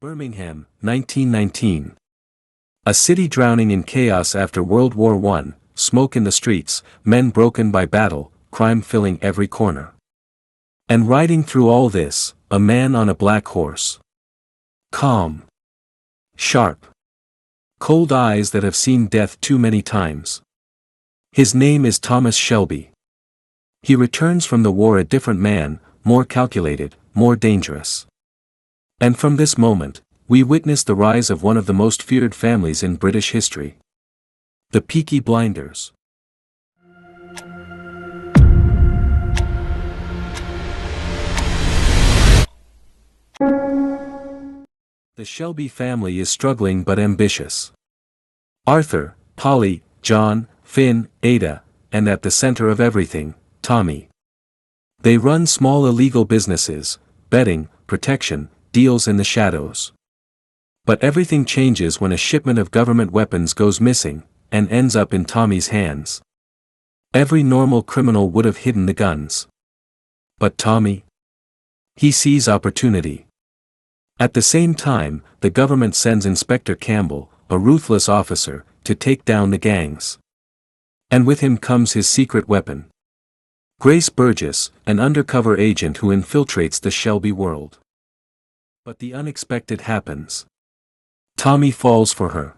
Birmingham, 1919. A city drowning in chaos after World War I, smoke in the streets, men broken by battle, crime filling every corner. And riding through all this, a man on a black horse. Calm. Sharp. Cold eyes that have seen death too many times. His name is Thomas Shelby. He returns from the war a different man, more calculated, more dangerous. And from this moment, we witness the rise of one of the most feared families in British history. The Peaky Blinders. The Shelby family is struggling but ambitious. Arthur, Polly, John, Finn, Ada, and at the center of everything, Tommy. They run small illegal businesses, betting, protection, deals in the shadows. But everything changes when a shipment of government weapons goes missing, and ends up in Tommy's hands. Every normal criminal would have hidden the guns. But Tommy? He sees opportunity. At the same time, the government sends Inspector Campbell, a ruthless officer, to take down the gangs. And with him comes his secret weapon. Grace Burgess, an undercover agent who infiltrates the Shelby world. But the unexpected happens. Tommy falls for her.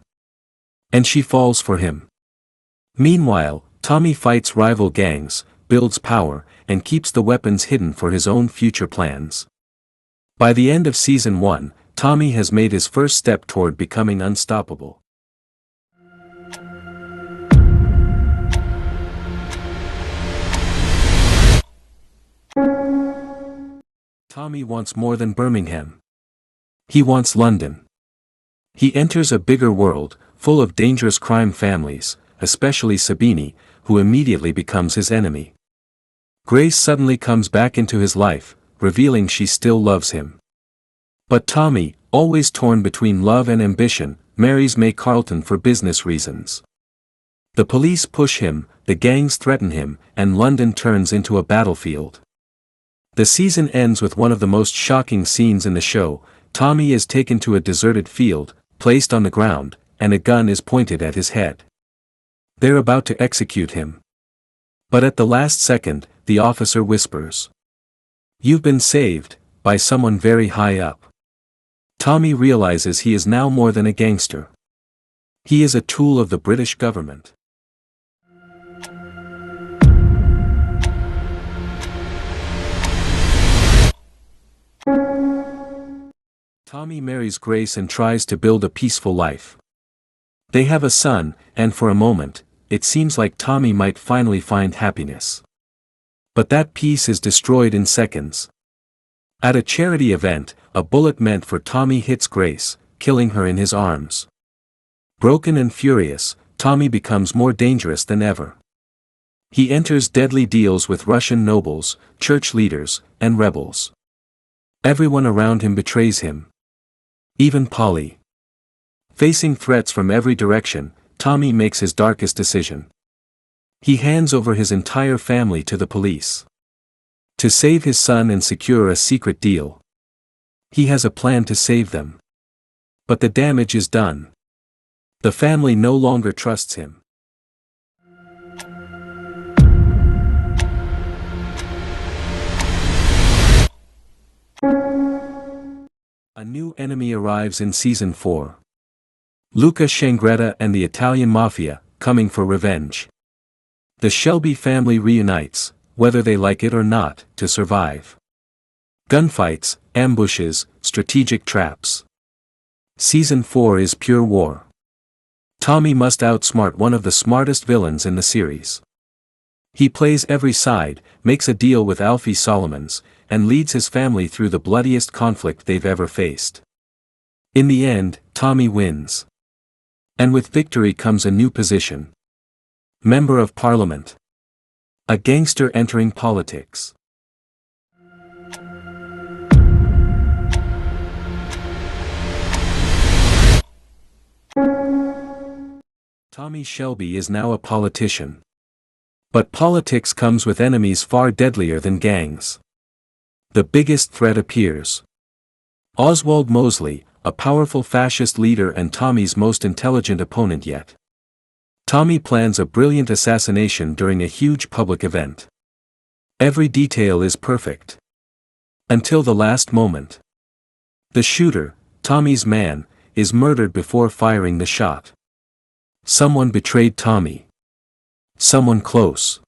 And she falls for him. Meanwhile, Tommy fights rival gangs, builds power, and keeps the weapons hidden for his own future plans. By the end of Season 1, Tommy has made his first step toward becoming unstoppable. Tommy wants more than Birmingham. He wants London. He enters a bigger world, full of dangerous crime families, especially Sabini, who immediately becomes his enemy. Grace suddenly comes back into his life, revealing she still loves him. But Tommy, always torn between love and ambition, marries May Carlton for business reasons. The police push him, the gangs threaten him, and London turns into a battlefield. The season ends with one of the most shocking scenes in the show. Tommy is taken to a deserted field, placed on the ground, and a gun is pointed at his head. They're about to execute him. But at the last second, the officer whispers, "You've been saved," by someone very high up. Tommy realizes he is now more than a gangster. He is a tool of the British government. Tommy marries Grace and tries to build a peaceful life. They have a son, and for a moment, it seems like Tommy might finally find happiness. But that peace is destroyed in seconds. At a charity event, a bullet meant for Tommy hits Grace, killing her in his arms. Broken and furious, Tommy becomes more dangerous than ever. He enters deadly deals with Russian nobles, church leaders, and rebels. Everyone around him betrays him. Even Polly. Facing threats from every direction, Tommy makes his darkest decision. He hands over his entire family to the police. To save his son and secure a secret deal. He has a plan to save them. But the damage is done. The family no longer trusts him. A new enemy arrives in Season 4. Luca Shangretta and the Italian Mafia, coming for revenge. The Shelby family reunites, whether they like it or not, to survive. Gunfights, ambushes, strategic traps. Season 4 is pure war. Tommy must outsmart one of the smartest villains in the series. He plays every side, makes a deal with Alfie Solomons, and leads his family through the bloodiest conflict they've ever faced. In the end, Tommy wins. And with victory comes a new position. Member of Parliament. A gangster entering politics. Tommy Shelby is now a politician. But politics comes with enemies far deadlier than gangs. The biggest threat appears. Oswald Mosley, a powerful fascist leader and Tommy's most intelligent opponent yet. Tommy plans a brilliant assassination during a huge public event. Every detail is perfect. Until the last moment. The shooter, Tommy's man, is murdered before firing the shot. Someone betrayed Tommy. Someone close.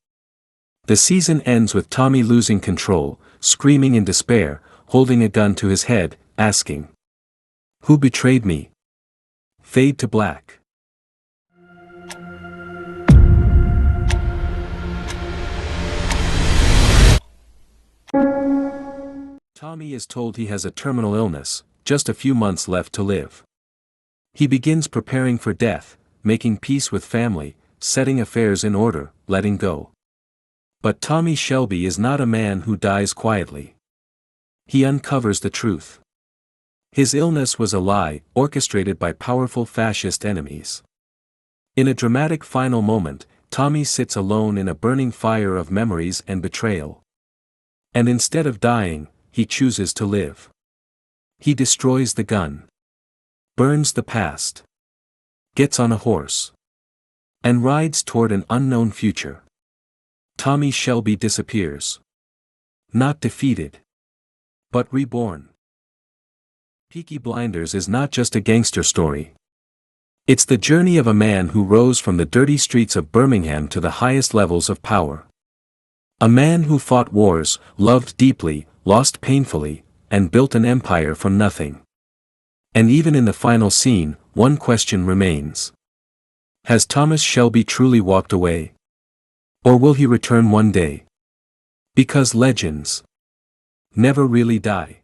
The season ends with Tommy losing control, screaming in despair, holding a gun to his head, asking, "Who betrayed me?" Fade to black. Tommy is told he has a terminal illness, just a few months left to live. He begins preparing for death, making peace with family, setting affairs in order, letting go. But Tommy Shelby is not a man who dies quietly. He uncovers the truth. His illness was a lie, orchestrated by powerful fascist enemies. In a dramatic final moment, Tommy sits alone in a burning fire of memories and betrayal. And instead of dying, he chooses to live. He destroys the gun. Burns the past. Gets on a horse. And rides toward an unknown future. Tommy Shelby disappears. Not defeated. But reborn. Peaky Blinders is not just a gangster story. It's the journey of a man who rose from the dirty streets of Birmingham to the highest levels of power. A man who fought wars, loved deeply, lost painfully, and built an empire from nothing. And even in the final scene, one question remains. Has Thomas Shelby truly walked away? Or will he return one day? Because legends never really die.